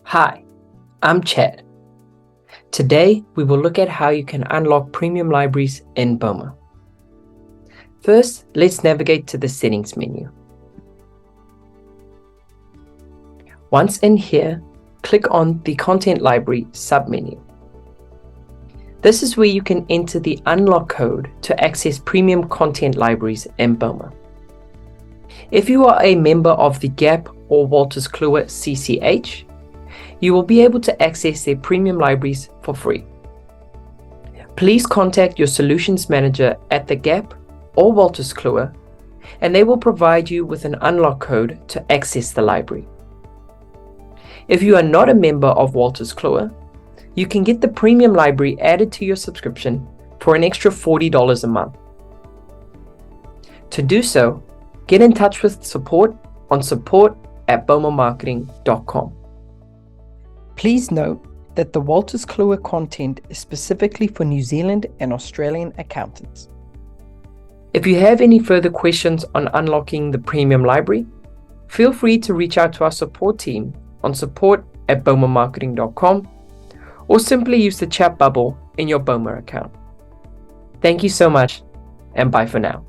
Hi, I'm Chad. Today, we will look at how you can unlock premium libraries in Boma. First, let's navigate to the settings menu. Once in here, click on the Content Library submenu. This is where you can enter the unlock code to access premium content libraries in Boma. If you are a member of the GAP or Wolters Kluwer CCH, you will be able to access their premium libraries for free. Please contact your solutions manager at the GAP or Wolters Kluwer, and they will provide you with an unlock code to access the library. If you are not a member of Wolters Kluwer, you can get the premium library added to your subscription for an extra $40 a month. To do so, get in touch with support on support@bomamarketing.com. Please note that the Wolters Kluwer content is specifically for New Zealand and Australian accountants. If you have any further questions on unlocking the premium library, feel free to reach out to our support team on support@bomamarketing.com or simply use the chat bubble in your Boma account. Thank you so much, and bye for now.